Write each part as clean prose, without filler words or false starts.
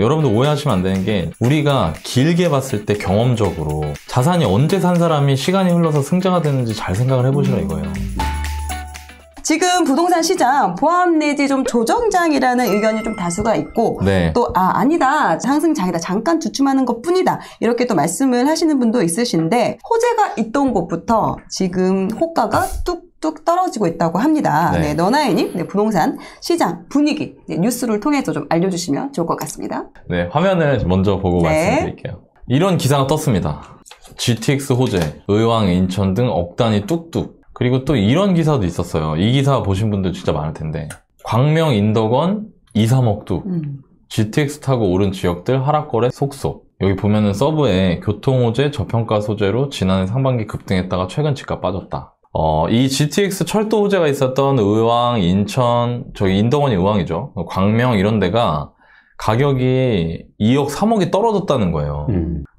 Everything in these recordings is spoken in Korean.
여러분들 오해하시면 안 되는 게 우리가 길게 봤을 때 경험적으로 자산이 언제 산 사람이 시간이 흘러서 승자가 되는지 잘 생각을 해보시라 이거예요. 지금 부동산 시장 보합 내지 좀 조정장이라는 의견이 좀 다수가 있고 네. 또 아니다 상승장이다 잠깐 주춤하는 것뿐이다 이렇게 또 말씀을 하시는 분도 있으신데 호재가 있던 곳부터 지금 호가가 뚝뚝 떨어지고 있다고 합니다. 네. 너나이님 부동산 시장 분위기 뉴스를 통해서 좀 알려주시면 좋을 것 같습니다. 네, 화면을 먼저 보고 네. 말씀드릴게요. 이런 기사가 떴습니다. GTX 호재, 의왕, 인천 등 억 단위 뚝뚝. 그리고 또 이런 기사도 있었어요. 이 기사 보신 분들 진짜 많을 텐데 광명, 인덕원 2, 3억 뚝. GTX 타고 오른 지역들 하락거래 속속. 여기 보면은 서브에 교통호재, 저평가 소재로 지난해 상반기 급등했다가 최근 집값 빠졌다. 이 GTX 철도 호재가 있었던 의왕, 인천, 저기 인덕원이 의왕이죠. 광명 이런 데가 가격이 2억, 3억이 떨어졌다는 거예요.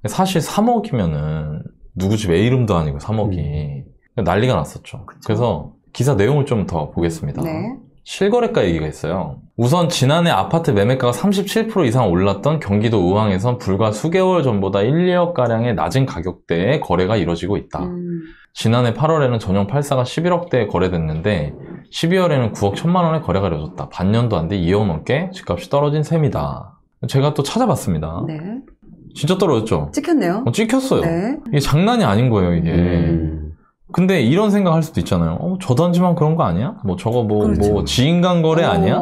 사실 3억이면은 누구 집 애 이름도 아니고 3억이. 난리가 났었죠. 그쵸. 그래서 기사 내용을 좀 더 보겠습니다. 네. 실거래가 얘기가 있어요. 우선 지난해 아파트 매매가가 37% 이상 올랐던 경기도 의왕에선 불과 수개월 전보다 1, 2억가량의 낮은 가격대에 거래가 이뤄지고 있다. 지난해 8월에는 전용 84가 11억대에 거래됐는데 12월에는 9억 1천만 원에 거래가 이뤄졌다. 반년도 안 돼 2억 넘게 집값이 떨어진 셈이다. 제가 또 찾아봤습니다. 네. 진짜 떨어졌죠? 찍혔네요. 찍혔어요. 네. 이게 장난이 아닌 거예요, 이게. 근데 이런 생각할 수도 있잖아요. 저 단지만 그런 거 아니야? 뭐 저거 그렇죠. 지인간 거래 아니야?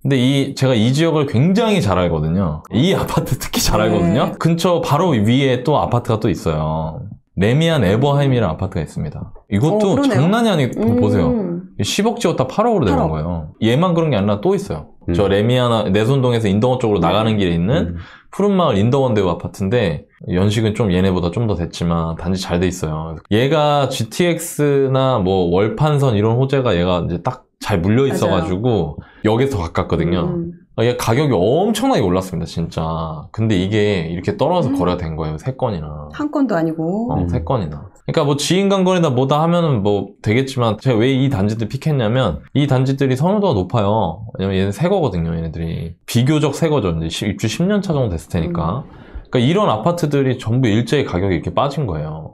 근데 제가 이 지역을 굉장히 잘 알거든요. 이 아파트 특히 잘 알거든요. 근처 바로 위에 또 아파트가 또 있어요. 레미안 에버하임이라는 아파트가 있습니다. 이것도 장난이 아니고 보세요. 10억 지었다 8억으로 내려온 거예요. 얘만 그런 게 아니라 또 있어요. 저 레미안 내손동에서 인덕원 쪽으로 나가는 길에 있는 푸른마을 인덕원대우 아파트인데 연식은 좀 얘네보다 좀 더 됐지만 단지 잘 돼 있어요. 얘가 GTX나 뭐 월판선 이런 호재가 얘가 이제 딱 잘 물려 있어가지고 여기서 더 가깝거든요. 얘 가격이 엄청나게 올랐습니다, 진짜. 근데 이게 이렇게 떨어져서 거래가 된 거예요, 3건이나. 한 건도 아니고. 3건이나. 그러니까 뭐 지인간거래나 뭐다 하면은 뭐 되겠지만 제가 왜 이 단지들 픽했냐면 이 단지들이 선호도가 높아요. 왜냐면 얘는 새 거거든요, 얘네들이. 비교적 새 거죠. 이제 입주 10년 차 정도 됐을 테니까. 그러니까 이런 아파트들이 전부 일제히 가격이 이렇게 빠진 거예요.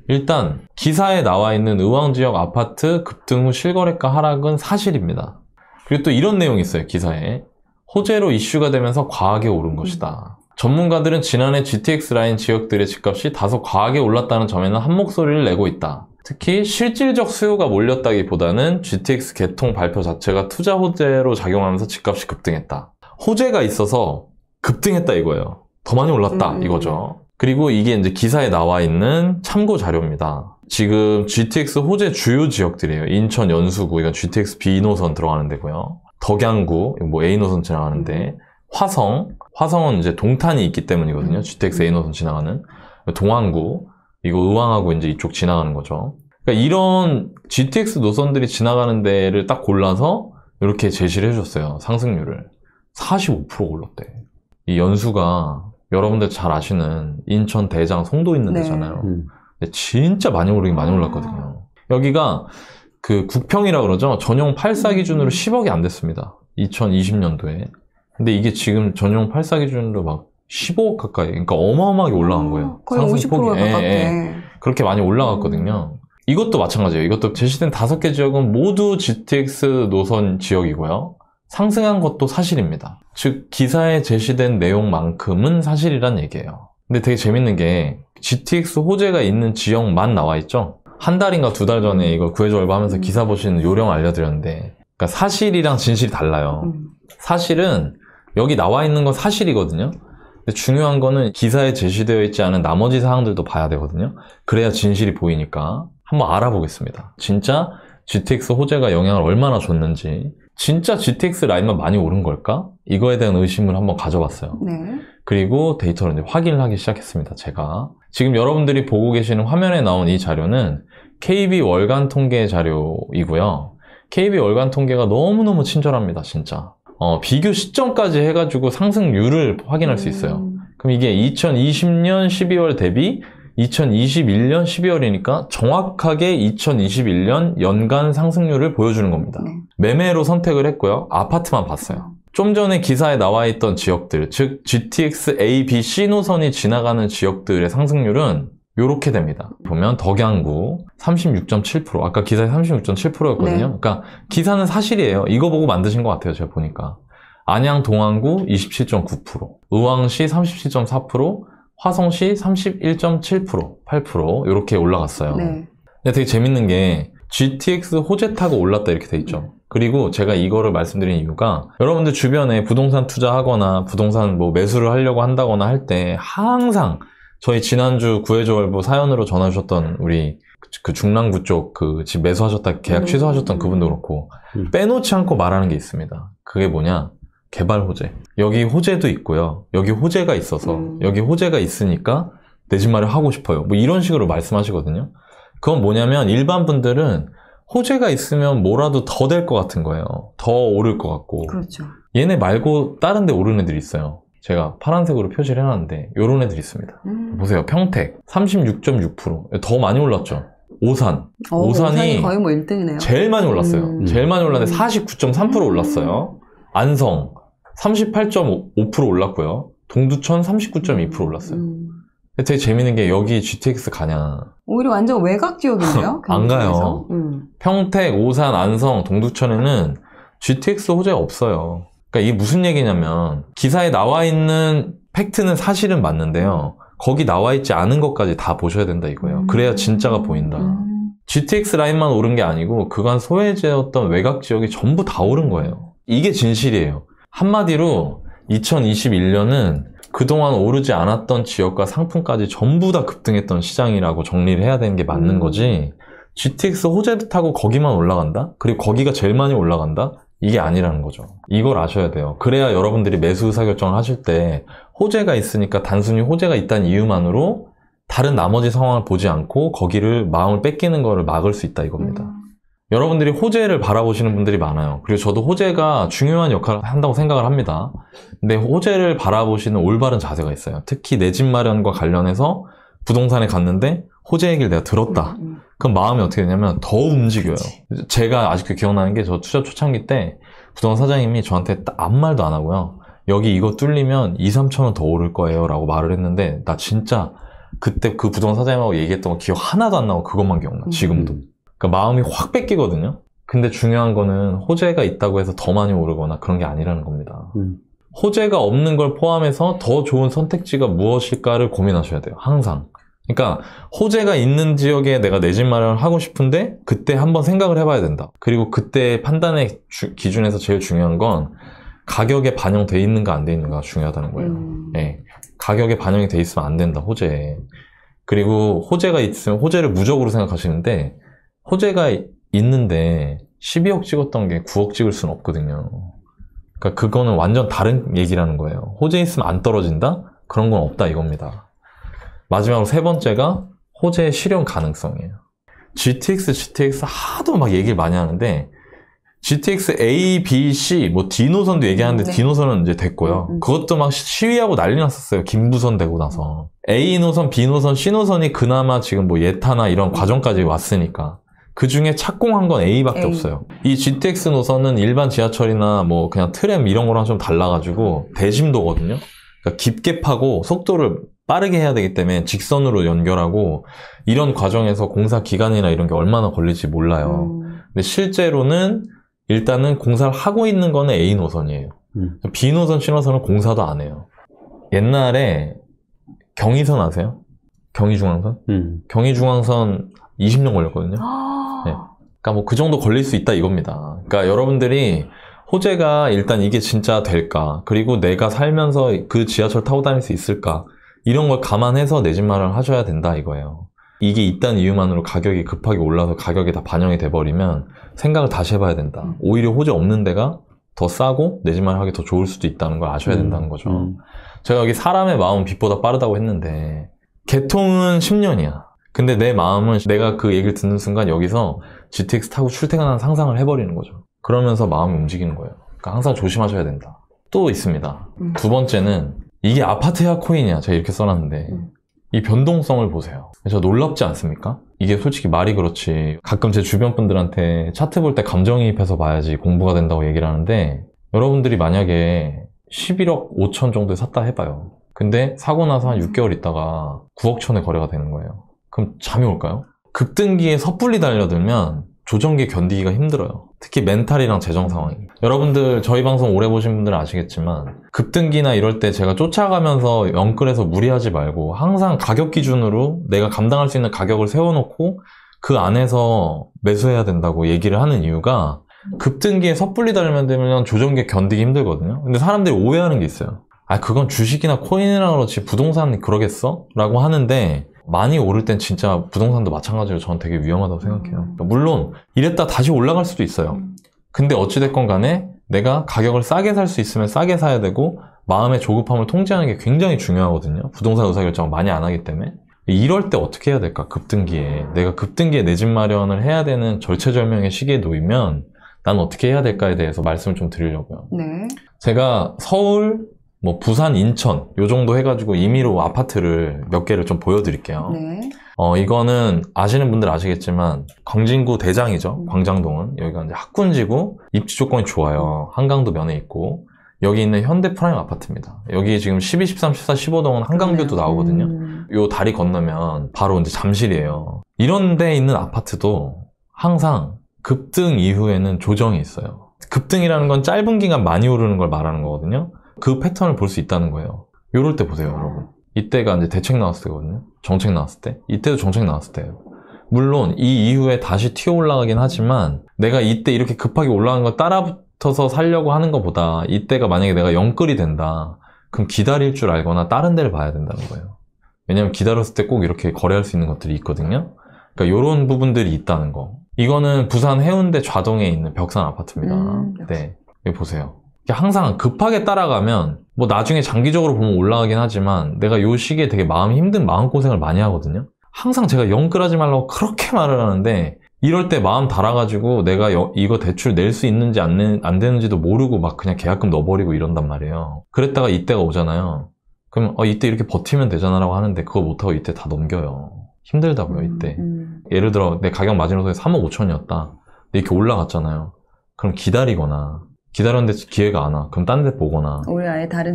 일단 기사에 나와 있는 의왕 지역 아파트 급등 후 실거래가 하락은 사실입니다. 그리고 또 이런 내용이 있어요, 기사에. 호재로 이슈가 되면서 과하게 오른 것이다. 전문가들은 지난해 GTX 라인 지역들의 집값이 다소 과하게 올랐다는 점에는 한 목소리를 내고 있다. 특히 실질적 수요가 몰렸다기보다는 GTX 개통 발표 자체가 투자 호재로 작용하면서 집값이 급등했다. 호재가 있어서 급등했다 이거예요. 더 많이 올랐다 이거죠. 그리고 이게 이제 기사에 나와 있는 참고 자료입니다. 지금 GTX 호재 주요 지역들이에요. 인천 연수구, 이건 GTX B노선 들어가는 데고요. 덕양구, 뭐 A노선 지나가는데, 화성은 이제 동탄이 있기 때문이거든요. GTX A노선 지나가는. 동안구, 이거 의왕하고 이제 이쪽 지나가는 거죠. 그러니까 이런 GTX 노선들이 지나가는 데를 딱 골라서 이렇게 제시를 해줬어요. 상승률을. 45% 올랐대. 이 연수가 여러분들 잘 아시는 인천 대장 송도 있는 데잖아요. 근데 진짜 많이 오르긴 많이 올랐거든요. 여기가 그 국평이라 그러죠. 전용 84 기준으로 10억이 안 됐습니다. 2020년도에. 근데 이게 지금 전용 84 기준으로 막 15억 가까이. 그러니까 어마어마하게 올라간 거예요. 거의 50%가 가깝게. 그렇게 많이 올라갔거든요. 이것도 마찬가지예요. 이것도 제시된 5개 지역은 모두 GTX 노선 지역이고요. 상승한 것도 사실입니다. 즉 기사에 제시된 내용만큼은 사실이란 얘기예요. 근데 되게 재밌는 게 GTX 호재가 있는 지역만 나와 있죠. 한 달인가 2달 전에 이걸 구해줘 하면서 기사 보시는 요령 알려드렸는데, 그러니까 사실이랑 진실이 달라요. 사실은 여기 나와 있는 건 사실이거든요. 근데 중요한 거는 기사에 제시되어 있지 않은 나머지 사항들도 봐야 되거든요. 그래야 진실이 보이니까 한번 알아보겠습니다. 진짜 GTX 호재가 영향을 얼마나 줬는지, 진짜 GTX 라인만 많이 오른 걸까? 이거에 대한 의심을 한번 가져봤어요. 네. 그리고 데이터를 이제 확인을 하기 시작했습니다, 제가. 지금 여러분들이 보고 계시는 화면에 나온 이 자료는 KB 월간 통계 자료이고요. KB 월간 통계가 너무너무 친절합니다, 진짜. 비교 시점까지 해가지고 상승률을 확인할 수 있어요. 그럼 이게 2020년 12월 대비 2021년 12월이니까 정확하게 2021년 연간 상승률을 보여주는 겁니다. 매매로 선택을 했고요. 아파트만 봤어요. 좀 전에 기사에 나와 있던 지역들, 즉 GTX A, B, C 노선이 지나가는 지역들의 상승률은 요렇게 됩니다. 보면 덕양구 36.7%, 아까 기사에 36.7%였거든요. 네. 그러니까 기사는 사실이에요. 이거 보고 만드신 것 같아요, 제가 보니까. 안양 동안구 27.9%, 의왕시 37.4%, 화성시 31.7%, 8% 이렇게 올라갔어요. 네. 근데 되게 재밌는 게 GTX 호재 타고 올랐다 이렇게 돼 있죠. 그리고 제가 이거를 말씀드린 이유가 여러분들 주변에 부동산 투자하거나 부동산 뭐 매수를 하려고 한다거나 할 때 항상 저희 지난주 구해줘월부 사연으로 전화 주셨던 우리 그 중랑구 쪽 그 집 매수하셨다 계약 취소하셨던 그분도 그렇고 빼놓지 않고 말하는 게 있습니다. 그게 뭐냐? 개발 호재. 여기 호재도 있고요. 여기 호재가 있어서 여기 호재가 있으니까 내 집 마련 하고 싶어요. 뭐 이런 식으로 말씀하시거든요. 그건 뭐냐면 일반 분들은 호재가 있으면 뭐라도 더 될 것 같은 거예요. 더 오를 것 같고. 그렇죠. 얘네 말고 다른 데 오르는 애들이 있어요. 제가 파란색으로 표시를 해놨는데 요런 애들이 있습니다. 보세요. 평택 36.6%. 더 많이 올랐죠. 오산. 오산이 거의 뭐 1등이네요. 제일 많이 올랐어요. 제일 많이 올랐는데 49.3% 올랐어요. 안성 38.5% 올랐고요. 동두천 39.2% 올랐어요. 되게 재밌는 게 여기 GTX 가냐. 오히려 완전 외곽 지역인데요? 안 가요. 평택, 오산, 안성, 동두천에는 GTX 호재가 없어요. 그러니까 이게 무슨 얘기냐면 기사에 나와 있는 팩트는 사실은 맞는데요. 거기 나와 있지 않은 것까지 다 보셔야 된다 이거예요. 그래야 진짜가 보인다. GTX 라인만 오른 게 아니고 그간 소외제였던 외곽 지역이 전부 다 오른 거예요. 이게 진실이에요. 한마디로 2021년은 그동안 오르지 않았던 지역과 상품까지 전부 다 급등했던 시장이라고 정리를 해야 되는 게 맞는 거지. GTX 호재도 타고 거기만 올라간다? 그리고 거기가 제일 많이 올라간다? 이게 아니라는 거죠. 이걸 아셔야 돼요. 그래야 여러분들이 매수 의사결정을 하실 때 호재가 있으니까 단순히 호재가 있다는 이유만으로 다른 나머지 상황을 보지 않고 거기를 마음을 뺏기는 거를 막을 수 있다 이겁니다. 여러분들이 호재를 바라보시는 분들이 많아요. 그리고 저도 호재가 중요한 역할을 한다고 생각을 합니다. 근데 호재를 바라보시는 올바른 자세가 있어요. 특히 내 집 마련과 관련해서 부동산에 갔는데 호재 얘기를 내가 들었다. 그럼 마음이 어떻게 되냐면 더 움직여요. 제가 아직도 기억나는 게 저 투자 초창기 때 부동산 사장님이 저한테 아무 말도 안 하고요. 여기 이거 뚫리면 2, 3천 원 더 오를 거예요 라고 말을 했는데 나 진짜 그때 그 부동산 사장님하고 얘기했던 거 기억 하나도 안 나고 그것만 기억나. 지금도. 그러니까 마음이 확 뺏기거든요. 근데 중요한 거는 호재가 있다고 해서 더 많이 오르거나 그런 게 아니라는 겁니다. 호재가 없는 걸 포함해서 더 좋은 선택지가 무엇일까를 고민하셔야 돼요. 항상. 그러니까 호재가 있는 지역에 내가 내 집 마련을 하고 싶은데 그때 한번 생각을 해봐야 된다. 그리고 그때 판단의 기준에서 제일 중요한 건 가격에 반영돼 있는가 안 돼 있는가 중요하다는 거예요. 네. 가격에 반영이 돼 있으면 안 된다. 호재에. 그리고 호재가 있으면 호재를 무적으로 생각하시는데 호재가 있는데 12억 찍었던 게 9억 찍을 수는 없거든요. 그러니까 그거는 완전 다른 얘기라는 거예요. 호재 있으면 안 떨어진다? 그런 건 없다 이겁니다. 마지막으로 세 번째가 호재의 실현 가능성이에요. GTX 하도 막 얘기를 많이 하는데 GTX A, B, C, 뭐 D 노선도 얘기하는데 네. D 노선은 이제 됐고요. 그것도 막 시위하고 난리 났었어요. 김부선 되고 나서. A 노선, B 노선, C 노선이 그나마 지금 뭐 예타나 이런 과정까지 왔으니까. 그 중에 착공한 건 A밖에 없어요. 이 GTX 노선은 일반 지하철이나 뭐 그냥 트램 이런 거랑 좀 달라가지고 대심도거든요. 그러니까 깊게 파고 속도를 빠르게 해야 되기 때문에 직선으로 연결하고 이런 과정에서 공사 기간이나 이런 게 얼마나 걸릴지 몰라요. 근데 실제로는 일단은 공사를 하고 있는 거는 A 노선이에요. B 노선, C 노선은 공사도 안 해요. 옛날에 경의선 아세요? 경의중앙선? 경의중앙선 20년 걸렸거든요. 네. 그러니까 뭐 그 정도 걸릴 수 있다 이겁니다. 그러니까 여러분들이 호재가 일단 이게 진짜 될까? 그리고 내가 살면서 그 지하철 타고 다닐 수 있을까? 이런 걸 감안해서 내 집 마련을 하셔야 된다 이거예요. 이게 있다는 이유만으로 가격이 급하게 올라서 가격이 다 반영이 돼버리면 생각을 다시 해봐야 된다. 오히려 호재 없는 데가 더 싸고 내 집 마련하기 더 좋을 수도 있다는 걸 아셔야 된다는 거죠. 제가 여기 사람의 마음은 빛보다 빠르다고 했는데 개통은 10년이야. 근데 내 마음은 내가 그 얘기를 듣는 순간 여기서 GTX 타고 출퇴근하는 상상을 해버리는 거죠. 그러면서 마음이 움직이는 거예요. 그러니까 항상 조심하셔야 된다. 또 있습니다. 두 번째는 이게 아파트야 코인이야. 제가 이렇게 써놨는데 이 변동성을 보세요. 저 놀랍지 않습니까? 이게 솔직히 말이 그렇지 가끔 제 주변 분들한테 차트 볼 때 감정이입해서 봐야지 공부가 된다고 얘기를 하는데 여러분들이 만약에 11억 5천 정도에 샀다 해봐요. 근데 사고 나서 한 6개월 있다가 9억 천에 거래가 되는 거예요. 그럼 잠이 올까요? 급등기에 섣불리 달려들면 조정기 견디기가 힘들어요. 특히 멘탈이랑 재정 상황이. 여러분들 저희 방송 오래 보신 분들은 아시겠지만 급등기나 이럴 때 제가 쫓아가면서 영끌해서 무리하지 말고 항상 가격 기준으로 내가 감당할 수 있는 가격을 세워놓고 그 안에서 매수해야 된다고 얘기를 하는 이유가 급등기에 섣불리 달리면 되면 조정기에 견디기 힘들거든요. 근데 사람들이 오해하는 게 있어요. 아, 그건 주식이나 코인이라 그렇지 부동산 그러겠어? 라고 하는데 많이 오를 땐 진짜 부동산도 마찬가지로 저는 되게 위험하다고 생각해요. 물론 이랬다 다시 올라갈 수도 있어요. 근데 어찌됐건 간에 내가 가격을 싸게 살 수 있으면 싸게 사야 되고 마음의 조급함을 통제하는 게 굉장히 중요하거든요. 부동산 의사결정을 많이 안 하기 때문에. 이럴 때 어떻게 해야 될까? 급등기에. 내가 급등기에 내 집 마련을 해야 되는 절체절명의 시기에 놓이면 난 어떻게 해야 될까에 대해서 말씀을 좀 드리려고요. 네. 제가 서울, 부산, 인천 요 정도 해가지고 임의로 아파트를 몇 개를 좀 보여드릴게요. 네. 이거는 아시는 분들 아시겠지만 광진구 대장이죠. 광장동은 여기가 이제 학군지구, 입지 조건이 좋아요. 한강도 면에 있고 여기 있는 현대 프라임 아파트입니다. 여기 지금 12, 13, 14, 15동은 한강뷰도 나오거든요. 요 다리 건너면 바로 이제 잠실이에요. 이런 데 있는 아파트도 항상 급등 이후에는 조정이 있어요. 급등이라는 건 짧은 기간 많이 오르는 걸 말하는 거거든요. 그 패턴을 볼 수 있다는 거예요. 요럴 때 보세요, 여러분. 이때가 이제 대책 나왔을 때거든요. 정책 나왔을 때. 이때도 정책 나왔을 때예요. 물론 이 이후에 다시 튀어 올라가긴 하지만 내가 이때 이렇게 급하게 올라가는 거 따라붙어서 살려고 하는 것보다 이때가 만약에 내가 영끌이 된다. 그럼 기다릴 줄 알거나 다른 데를 봐야 된다는 거예요. 왜냐면 기다렸을 때 꼭 이렇게 거래할 수 있는 것들이 있거든요. 그러니까 이런 부분들이 있다는 거. 이거는 부산 해운대 좌동에 있는 벽산 아파트입니다. 네, 여기 보세요. 항상 급하게 따라가면 나중에 장기적으로 보면 올라가긴 하지만 내가 요 시기에 되게 마음이 힘든 마음고생을 많이 하거든요. 항상 제가 영끌하지 말라고 그렇게 말을 하는데 이럴 때 마음 달아가지고 내가 이거 대출 낼 수 있는지 안 되는지도 모르고 막 그냥 계약금 넣어버리고 이런단 말이에요. 그랬다가 이때가 오잖아요. 그럼 이때 이렇게 버티면 되잖아 라고 하는데 그거 못하고 이때 다 넘겨요. 힘들다고요, 이때. 예를 들어 내 가격 마지노선이 3억 5천이었다. 근데 이렇게 올라갔잖아요. 그럼 기다렸는데 기회가 안 와. 그럼 딴 데 보거나. 우리 아예 다른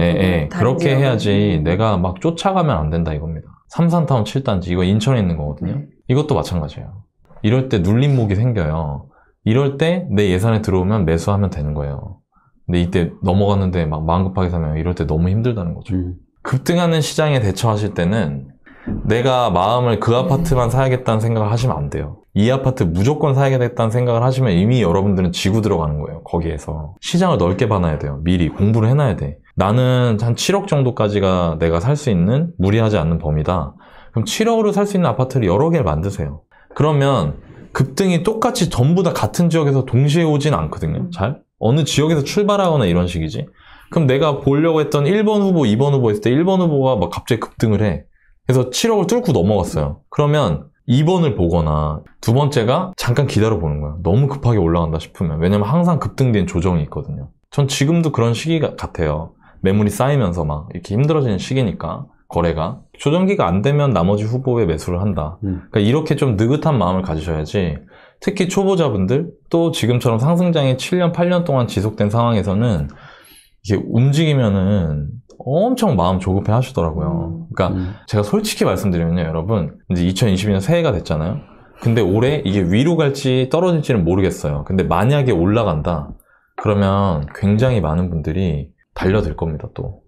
그렇게 해야지 내가 막 쫓아가면 안 된다 이겁니다. 삼산타운 7단지 이거 인천에 있는 거거든요. 이것도 마찬가지예요. 이럴 때 눌림목이 생겨요. 이럴 때 내 예산에 들어오면 매수하면 되는 거예요. 근데 이때 넘어갔는데 막 마음 급하게 사면 이럴 때 너무 힘들다는 거죠. 급등하는 시장에 대처하실 때는 내가 마음을 그 아파트만 사야겠다는 생각을 하시면 안 돼요. 이 아파트 무조건 사야겠다는 생각을 하시면 이미 여러분들은 지고 들어가는 거예요. 거기에서 시장을 넓게 봐놔야 돼요. 미리 공부를 해놔야 돼. 나는 한 7억 정도까지가 내가 살 수 있는 무리하지 않는 범위다. 그럼 7억으로 살 수 있는 아파트를 여러 개를 만드세요. 그러면 급등이 똑같이 전부 다 같은 지역에서 동시에 오진 않거든요. 잘? 어느 지역에서 출발하거나 이런 식이지. 그럼 내가 보려고 했던 1번 후보, 2번 후보 했을 때 1번 후보가 막 갑자기 급등을 해. 그래서 7억을 뚫고 넘어갔어요. 그러면 2번을 보거나 두 번째가 잠깐 기다려 보는 거야. 너무 급하게 올라간다 싶으면. 왜냐면 항상 급등된 조정이 있거든요. 전 지금도 그런 시기 같아요. 매물이 쌓이면서 막 이렇게 힘들어지는 시기니까 거래가. 조정기가 안 되면 나머지 후보에 매수를 한다. 그러니까 이렇게 좀 느긋한 마음을 가지셔야지. 특히 초보자분들 또 지금처럼 상승장이 7년, 8년 동안 지속된 상황에서는 이게 움직이면은 엄청 마음 조급해 하시더라고요. 그러니까 제가 솔직히 말씀드리면요, 여러분. 이제 2022년 새해가 됐잖아요. 근데 올해 이게 위로 갈지 떨어질지는 모르겠어요. 근데 만약에 올라간다. 그러면 굉장히 많은 분들이 달려들 겁니다, 또.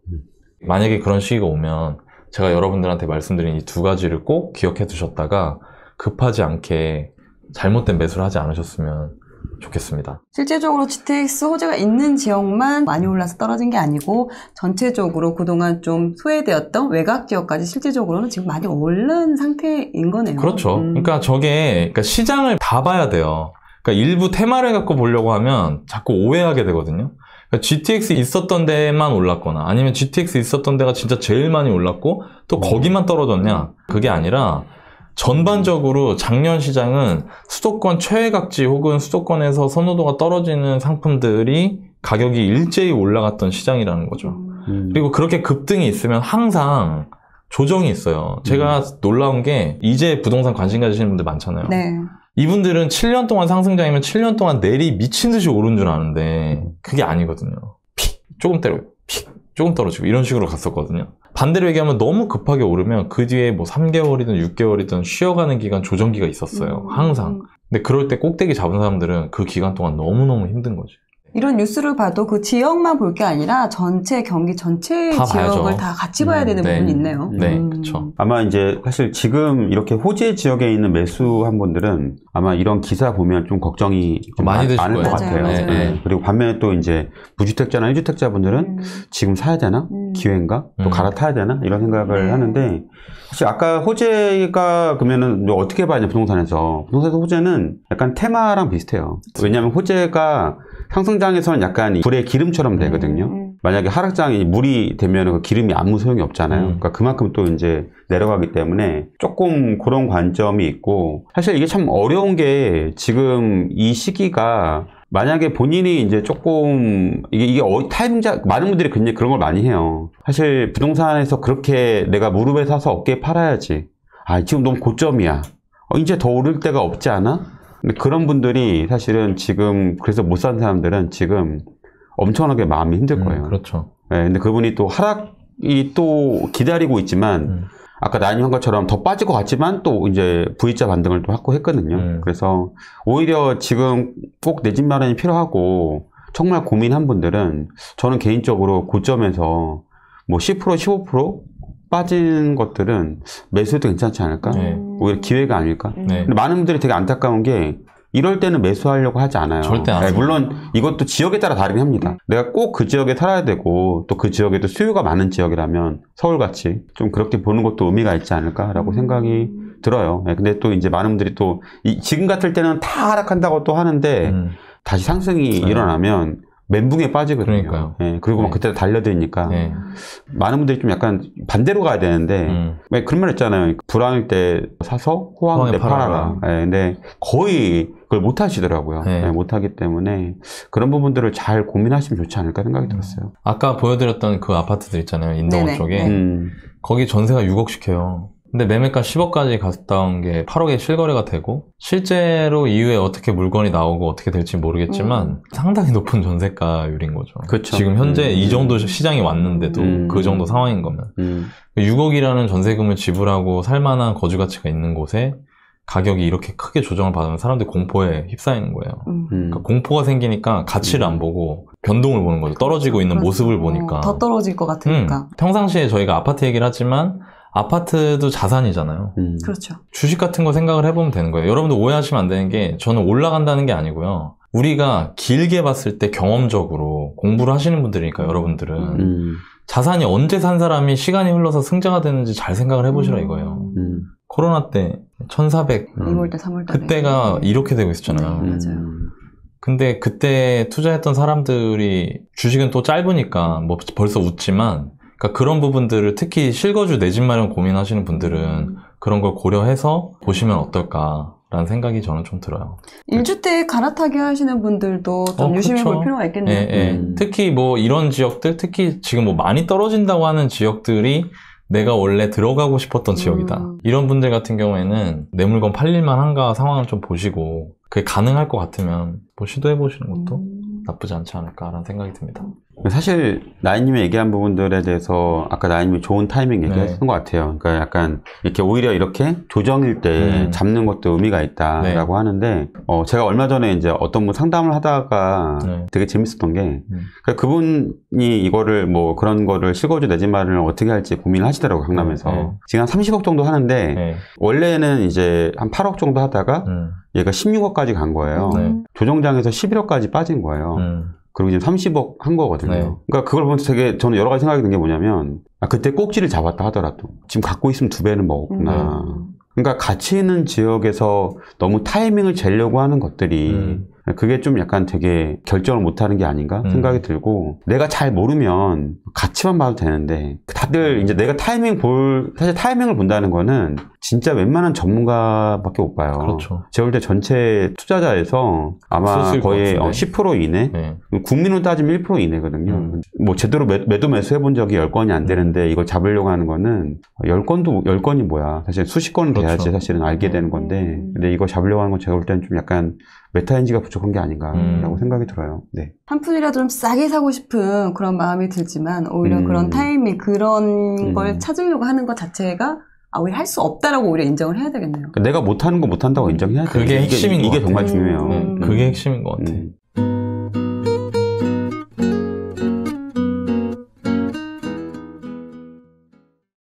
만약에 그런 시기가 오면 제가 여러분들한테 말씀드린 이 두 가지를 꼭 기억해 두셨다가 급하지 않게 잘못된 매수를 하지 않으셨으면 좋겠습니다. 실제적으로 GTX 호재가 있는 지역만 많이 올라서 떨어진 게 아니고 전체적으로 그동안 좀 소외되었던 외곽 지역까지 실제적으로는 지금 많이 오른 상태인 거네요. 그렇죠. 그러니까 그러니까 시장을 다 봐야 돼요. 그러니까 일부 테마를 갖고 보려고 하면 자꾸 오해하게 되거든요. 그러니까 GTX 있었던 데만 올랐거나 아니면 GTX 있었던 데가 진짜 제일 많이 올랐고 또 거기만 떨어졌냐? 그게 아니라 전반적으로 작년 시장은 수도권 최외곽지 혹은 수도권에서 선호도가 떨어지는 상품들이 가격이 일제히 올라갔던 시장이라는 거죠. 그리고 그렇게 급등이 있으면 항상 조정이 있어요. 제가 놀라운 게 이제 부동산 관심 가지시는 분들 많잖아요. 네. 이분들은 7년 동안 상승장이면 7년 동안 내리 미친 듯이 오른 줄 아는데 그게 아니거든요. 조금 때려 픽 조금 떨어지고 이런 식으로 갔었거든요. 반대로 얘기하면 너무 급하게 오르면 그 뒤에 뭐 3개월이든 6개월이든 쉬어가는 기간 조정기가 있었어요. 항상. 근데 그럴 때 꼭대기 잡은 사람들은 그 기간 동안 너무너무 힘든 거지. 이런 뉴스를 봐도 그 지역만 볼 게 아니라 전체 경기 전체 다 지역을 봐야죠. 다 같이 봐야 되는 네. 부분이 있네요. 네, 그쵸. 아마 이제 사실 지금 이렇게 호재 지역에 있는 매수한 분들은 아마 이런 기사 보면 좀 걱정이 좀 많이 되실 많을 것 거예요. 같아요. 맞아요. 네. 그리고 반면에 또 이제 무주택자나 1주택자 분들은 지금 사야 되나? 기회인가? 또 갈아타야 되나? 이런 생각을 하는데 사실 아까 호재가 그러면은 뭐 어떻게 봐야 부동산에서 호재는 약간 테마랑 비슷해요. 왜냐하면 호재가 상승장에서는 약간 불의 기름처럼 되거든요. 만약에 하락장이 물이 되면 그 기름이 아무 소용이 없잖아요. 그러니까 그만큼 또 이제 내려가기 때문에 조금 그런 관점이 있고 사실 이게 참 어려운 게 지금 이 시기가 만약에 본인이 이제 조금 이게 타이밍자 많은 분들이 굉장히 그런 걸 많이 해요. 사실 부동산에서 그렇게 내가 무릎에 사서 어깨에 팔아야지. 아 지금 너무 고점이야. 이제 더 오를 때가 없지 않아? 근데 그런 분들이 사실은 지금 그래서 못 산 사람들은 지금 엄청나게 마음이 힘들 거예요. 그렇죠. 네, 근데 그분이 또 하락이 또 기다리고 있지만 아까 나님 한 것처럼 더 빠질 것 같지만 또 이제 V자 반등을 또 확고했거든요. 그래서 오히려 지금 꼭 내 집 마련이 필요하고 정말 고민한 분들은 저는 개인적으로 고점에서 뭐 10% 15% 빠진 것들은 매수해도 괜찮지 않을까? 네. 오히려 기회가 아닐까? 네. 근데 많은 분들이 되게 안타까운 게 이럴 때는 매수하려고 하지 않아요. 절대 안 네, 해요. 물론 이것도 지역에 따라 다르긴 합니다. 내가 꼭 그 지역에 살아야 되고 또 그 지역에도 수요가 많은 지역이라면 서울같이 좀 그렇게 보는 것도 의미가 있지 않을까라고 생각이 들어요. 네, 근데 또 이제 많은 분들이 또 지금 같을 때는 다 하락한다고 또 하는데 다시 상승이 일어나면 멘붕에 빠지거든요. 그러니까요. 네, 그리고 막 그때 달려드니까 네. 많은 분들이 좀 약간 반대로 가야 되는데 왜 그런 말 있잖아요. 불황일 때 사서 호황일 때 팔아라. 네, 근데 거의 그걸 못 하시더라고요. 네. 네, 못 하기 때문에 그런 부분들을 잘 고민하시면 좋지 않을까 생각이 들었어요. 아까 보여드렸던 그 아파트들 있잖아요. 인덕원 네네. 쪽에. 네. 거기 전세가 6억씩 해요. 근데 매매가 10억까지 갔다 온 게 8억에 실거래가 되고 실제로 이후에 어떻게 물건이 나오고 어떻게 될지 모르겠지만 상당히 높은 전세가율인 거죠. 그쵸. 지금 현재 이 정도 시장이 왔는데도 그 정도 상황인 거면 6억이라는 전세금을 지불하고 살만한 거주 가치가 있는 곳에 가격이 이렇게 크게 조정을 받으면 사람들이 공포에 휩싸이는 거예요. 그러니까 공포가 생기니까 가치를 안 보고 변동을 보는 거죠. 떨어지고 있는 모습을 보니까. 더 떨어질 것 같으니까. 평상시에 저희가 아파트 얘기를 하지만 아파트도 자산이잖아요. 그렇죠. 주식 같은 거 생각을 해보면 되는 거예요. 여러분들 오해하시면 안 되는 게 저는 올라간다는 게 아니고요. 우리가 길게 봤을 때 경험적으로 공부를 하시는 분들이니까 여러분들은 자산이 언제 산 사람이 시간이 흘러서 승자가 되는지 잘 생각을 해보시라 이거예요. 코로나 때 1400 2월달 3월달 그때가 이렇게 되고 있었잖아요. 맞아요. 근데 그때 투자했던 사람들이 주식은 또 짧으니까 뭐 벌써 웃지만 그러니까 그런 부분들을 특히 실거주 내 집 마련 고민하시는 분들은 그런 걸 고려해서 보시면 어떨까라는 생각이 저는 좀 들어요. 1주택 갈아타기 하시는 분들도 좀 유심히 그쵸. 볼 필요가 있겠네요. 예, 예. 특히 뭐 이런 지역들, 특히 지금 뭐 많이 떨어진다고 하는 지역들이 내가 원래 들어가고 싶었던 지역이다. 이런 분들 같은 경우에는 내 물건 팔릴만 한가 상황을 좀 보시고 그게 가능할 것 같으면 뭐 시도해 보시는 것도 나쁘지 않지 않을까라는 생각이 듭니다. 사실 나인님이 얘기한 부분들에 대해서 아까 나인님이 좋은 타이밍 얘기하신 것 같아요. 그러니까 약간 이렇게 오히려 이렇게 조정일 때 잡는 것도 의미가 있다라고 하는데 제가 얼마 전에 이제 어떤 분 상담을 하다가 되게 재밌었던 게 그러니까 그분이 이거를 뭐 그런 거를 실거주 내 집 마련을 어떻게 할지 고민을 하시더라고요. 강남에서. 지금 한 30억 정도 하는데 원래는 이제 한 8억 정도 하다가 얘가 16억까지 간 거예요. 조정장에서 11억까지 빠진 거예요. 그리고 지금 30억 한 거거든요. 그러니까 그걸 보면서 되게 저는 여러 가지 생각이 든 게 뭐냐면 그때 꼭지를 잡았다 하더라도 지금 갖고 있으면 2배는 먹었구나. 그러니까 가치 있는 지역에서 너무 타이밍을 재려고 하는 것들이 그게 좀 약간 되게 결정을 못하는 게 아닌가 생각이 들고 내가 잘 모르면 가치만 봐도 되는데 다들 이제 내가 사실 타이밍을 본다는 거는 진짜 웬만한 전문가밖에 못 봐요. 그렇죠. 제가 볼 때 전체 투자자에서 아마 거의 10% 이내? 국민으로 따지면 1% 이내거든요. 뭐 제대로 매도 매수 해본 적이 10건이 안 되는데 이걸 잡으려고 하는 거는 10건이 뭐야. 사실 수십 건은 돼야지 사실은 알게 되는 건데 근데 이거 잡으려고 하는 건 제가 볼 때는 좀 약간 메타인지가 부족한 게 아닌가라고 생각이 들어요. 네. 한 푼이라도 좀 싸게 사고 싶은 그런 마음이 들지만 오히려 그런 타이밍, 그런 걸 찾으려고 하는 것 자체가 오히려 할 수 없다라고 오히려 인정을 해야 되겠네요. 내가 못하는 거 못한다고 인정해야 돼요. 그게 핵심인 것 이게 같아요. 정말 중요해요. 그게 핵심인 것 같아.